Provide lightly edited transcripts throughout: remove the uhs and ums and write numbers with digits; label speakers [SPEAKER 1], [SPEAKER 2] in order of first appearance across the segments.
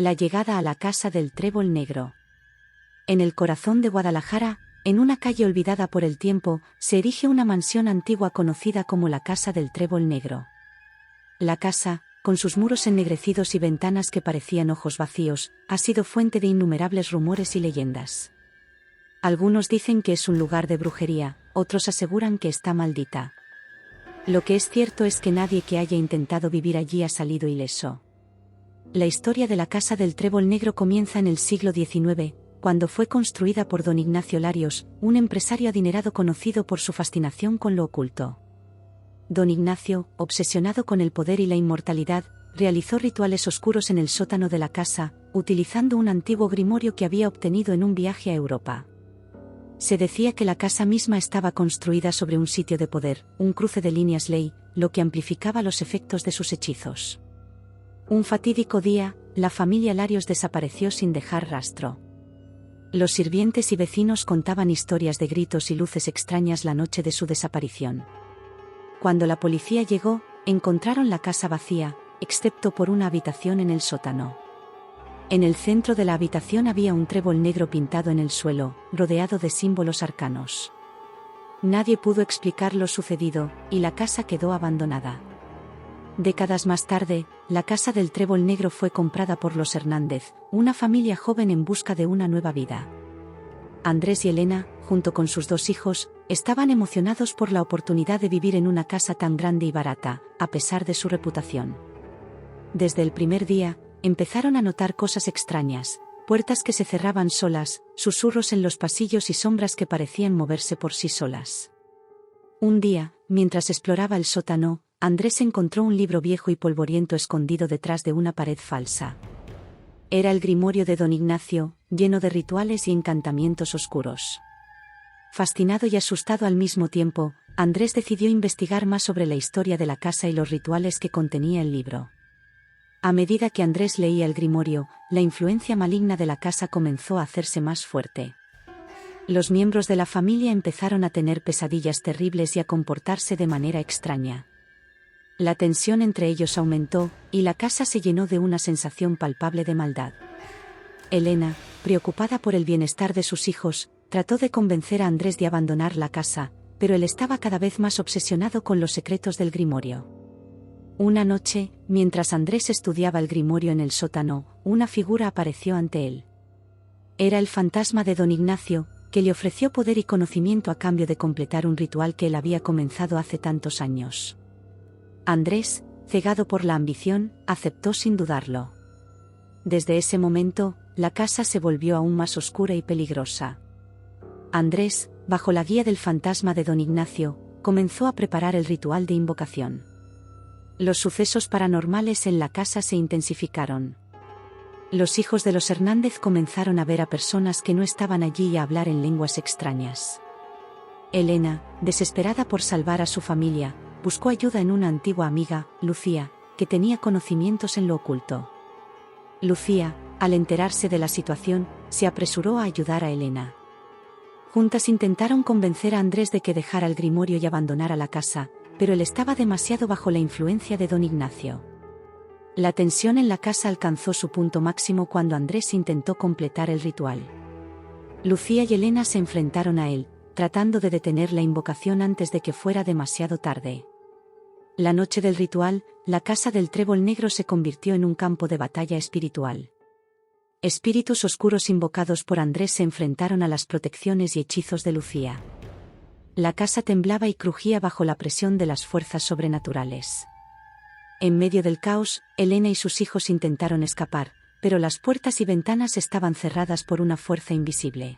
[SPEAKER 1] La llegada a la casa del Trébol Negro. En el corazón de Guadalajara, en una calle olvidada por el tiempo, se erige una mansión antigua conocida como la Casa del Trébol Negro. La casa, con sus muros ennegrecidos y ventanas que parecían ojos vacíos, ha sido fuente de innumerables rumores y leyendas. Algunos dicen que es un lugar de brujería, otros aseguran que está maldita. Lo que es cierto es que nadie que haya intentado vivir allí ha salido ileso. La historia de la Casa del Trébol Negro comienza en el siglo XIX, cuando fue construida por don Ignacio Larios, un empresario adinerado conocido por su fascinación con lo oculto. Don Ignacio, obsesionado con el poder y la inmortalidad, realizó rituales oscuros en el sótano de la casa, utilizando un antiguo grimorio que había obtenido en un viaje a Europa. Se decía que la casa misma estaba construida sobre un sitio de poder, un cruce de líneas ley, lo que amplificaba los efectos de sus hechizos. Un fatídico día, la familia Larios desapareció sin dejar rastro. Los sirvientes y vecinos contaban historias de gritos y luces extrañas la noche de su desaparición. Cuando la policía llegó, encontraron la casa vacía, excepto por una habitación en el sótano. En el centro de la habitación había un trébol negro pintado en el suelo, rodeado de símbolos arcanos. Nadie pudo explicar lo sucedido, y la casa quedó abandonada. Décadas más tarde, la Casa del Trébol Negro fue comprada por los Hernández, una familia joven en busca de una nueva vida. Andrés y Elena, junto con sus dos hijos, estaban emocionados por la oportunidad de vivir en una casa tan grande y barata, a pesar de su reputación. Desde el primer día, empezaron a notar cosas extrañas, puertas que se cerraban solas, susurros en los pasillos y sombras que parecían moverse por sí solas. Un día, mientras exploraba el sótano, Andrés encontró un libro viejo y polvoriento escondido detrás de una pared falsa. Era el grimorio de don Ignacio, lleno de rituales y encantamientos oscuros. Fascinado y asustado al mismo tiempo, Andrés decidió investigar más sobre la historia de la casa y los rituales que contenía el libro. A medida que Andrés leía el grimorio, la influencia maligna de la casa comenzó a hacerse más fuerte. Los miembros de la familia empezaron a tener pesadillas terribles y a comportarse de manera extraña. La tensión entre ellos aumentó, y la casa se llenó de una sensación palpable de maldad. Elena, preocupada por el bienestar de sus hijos, trató de convencer a Andrés de abandonar la casa, pero él estaba cada vez más obsesionado con los secretos del grimorio. Una noche, mientras Andrés estudiaba el grimorio en el sótano, una figura apareció ante él. Era el fantasma de don Ignacio, que le ofreció poder y conocimiento a cambio de completar un ritual que él había comenzado hace tantos años. Andrés, cegado por la ambición, aceptó sin dudarlo. Desde ese momento, la casa se volvió aún más oscura y peligrosa. Andrés, bajo la guía del fantasma de don Ignacio, comenzó a preparar el ritual de invocación. Los sucesos paranormales en la casa se intensificaron. Los hijos de los Hernández comenzaron a ver a personas que no estaban allí y a hablar en lenguas extrañas. Elena, desesperada por salvar a su familia, buscó ayuda en una antigua amiga, Lucía, que tenía conocimientos en lo oculto. Lucía, al enterarse de la situación, se apresuró a ayudar a Elena. Juntas intentaron convencer a Andrés de que dejara el grimorio y abandonara la casa, pero él estaba demasiado bajo la influencia de don Ignacio. La tensión en la casa alcanzó su punto máximo cuando Andrés intentó completar el ritual. Lucía y Elena se enfrentaron a él, tratando de detener la invocación antes de que fuera demasiado tarde. La noche del ritual, la Casa del Trébol Negro se convirtió en un campo de batalla espiritual. Espíritus oscuros invocados por Andrés se enfrentaron a las protecciones y hechizos de Lucía. La casa temblaba y crujía bajo la presión de las fuerzas sobrenaturales. En medio del caos, Elena y sus hijos intentaron escapar, pero las puertas y ventanas estaban cerradas por una fuerza invisible.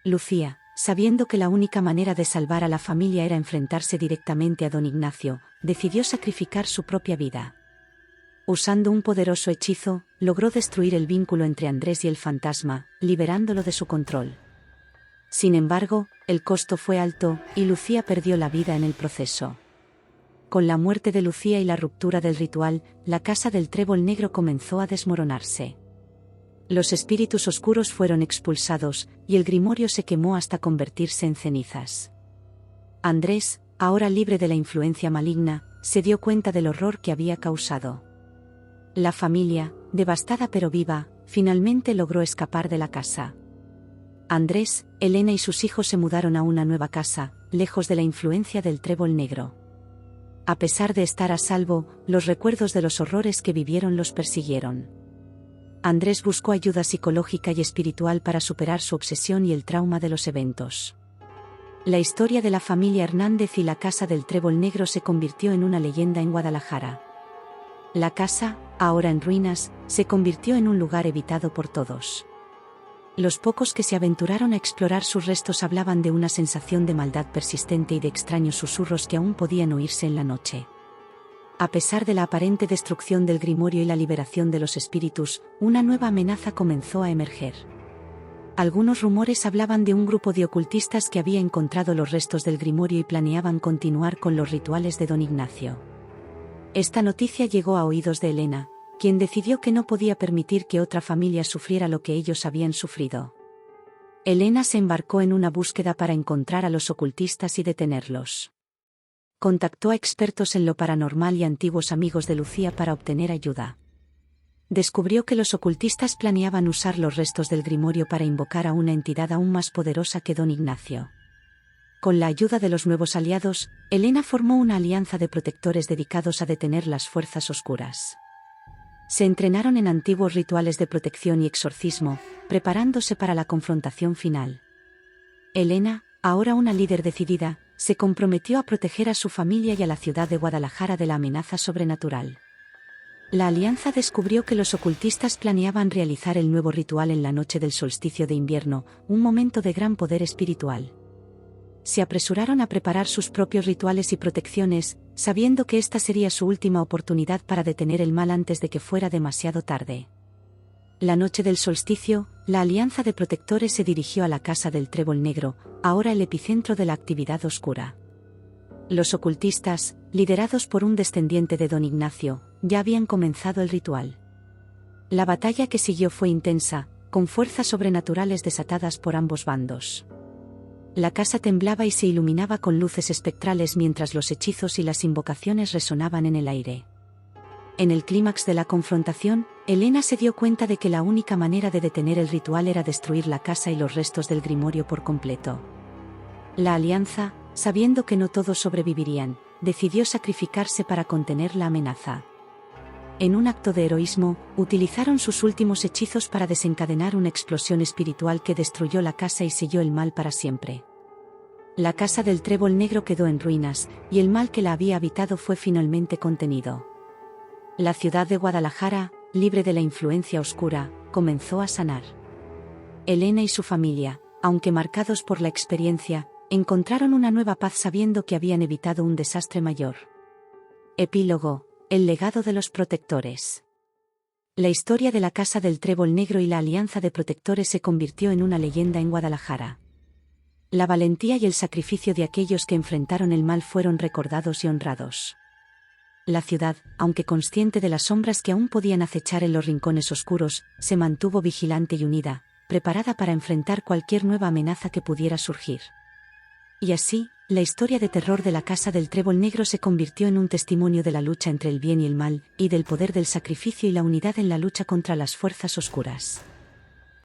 [SPEAKER 1] Lucía, sabiendo que la única manera de salvar a la familia era enfrentarse directamente a don Ignacio, decidió sacrificar su propia vida. Usando un poderoso hechizo, logró destruir el vínculo entre Andrés y el fantasma, liberándolo de su control. Sin embargo, el costo fue alto, y Lucía perdió la vida en el proceso. Con la muerte de Lucía y la ruptura del ritual, la Casa del Trébol Negro comenzó a desmoronarse. Los espíritus oscuros fueron expulsados, y el grimorio se quemó hasta convertirse en cenizas. Andrés, ahora libre de la influencia maligna, se dio cuenta del horror que había causado. La familia, devastada pero viva, finalmente logró escapar de la casa. Andrés, Elena y sus hijos se mudaron a una nueva casa, lejos de la influencia del trébol negro. A pesar de estar a salvo, los recuerdos de los horrores que vivieron los persiguieron. Andrés buscó ayuda psicológica y espiritual para superar su obsesión y el trauma de los eventos. La historia de la familia Hernández y la casa del trébol negro se convirtió en una leyenda en Guadalajara. La casa, ahora en ruinas, se convirtió en un lugar evitado por todos. Los pocos que se aventuraron a explorar sus restos hablaban de una sensación de maldad persistente y de extraños susurros que aún podían oírse en la noche. A pesar de la aparente destrucción del grimorio y la liberación de los espíritus, una nueva amenaza comenzó a emerger. Algunos rumores hablaban de un grupo de ocultistas que había encontrado los restos del grimorio y planeaban continuar con los rituales de don Ignacio. Esta noticia llegó a oídos de Elena, quien decidió que no podía permitir que otra familia sufriera lo que ellos habían sufrido. Elena se embarcó en una búsqueda para encontrar a los ocultistas y detenerlos. Contactó a expertos en lo paranormal y antiguos amigos de Lucía para obtener ayuda. Descubrió que los ocultistas planeaban usar los restos del grimorio para invocar a una entidad aún más poderosa que don Ignacio. Con la ayuda de los nuevos aliados, Elena formó una alianza de protectores dedicados a detener las fuerzas oscuras. Se entrenaron en antiguos rituales de protección y exorcismo, preparándose para la confrontación final. Elena, ahora una líder decidida, se comprometió a proteger a su familia y a la ciudad de Guadalajara de la amenaza sobrenatural. La alianza descubrió que los ocultistas planeaban realizar el nuevo ritual en la noche del solsticio de invierno, un momento de gran poder espiritual. Se apresuraron a preparar sus propios rituales y protecciones, sabiendo que esta sería su última oportunidad para detener el mal antes de que fuera demasiado tarde. La noche del solsticio, la alianza de protectores se dirigió a la casa del trébol negro, ahora el epicentro de la actividad oscura. Los ocultistas, liderados por un descendiente de don Ignacio, ya habían comenzado el ritual. La batalla que siguió fue intensa, con fuerzas sobrenaturales desatadas por ambos bandos. La casa temblaba y se iluminaba con luces espectrales mientras los hechizos y las invocaciones resonaban en el aire. En el clímax de la confrontación, Elena se dio cuenta de que la única manera de detener el ritual era destruir la casa y los restos del grimorio por completo. La alianza, sabiendo que no todos sobrevivirían, decidió sacrificarse para contener la amenaza. En un acto de heroísmo, utilizaron sus últimos hechizos para desencadenar una explosión espiritual que destruyó la casa y selló el mal para siempre. La casa del trébol negro quedó en ruinas, y el mal que la había habitado fue finalmente contenido. La ciudad de Guadalajara, libre de la influencia oscura, comenzó a sanar. Elena y su familia, aunque marcados por la experiencia, encontraron una nueva paz sabiendo que habían evitado un desastre mayor. Epílogo: el legado de los protectores. La historia de la casa del trébol negro y la alianza de protectores se convirtió en una leyenda en Guadalajara. La valentía y el sacrificio de aquellos que enfrentaron el mal fueron recordados y honrados. La ciudad, aunque consciente de las sombras que aún podían acechar en los rincones oscuros, se mantuvo vigilante y unida, preparada para enfrentar cualquier nueva amenaza que pudiera surgir. Y así, la historia de terror de la casa del trébol negro se convirtió en un testimonio de la lucha entre el bien y el mal, y del poder del sacrificio y la unidad en la lucha contra las fuerzas oscuras.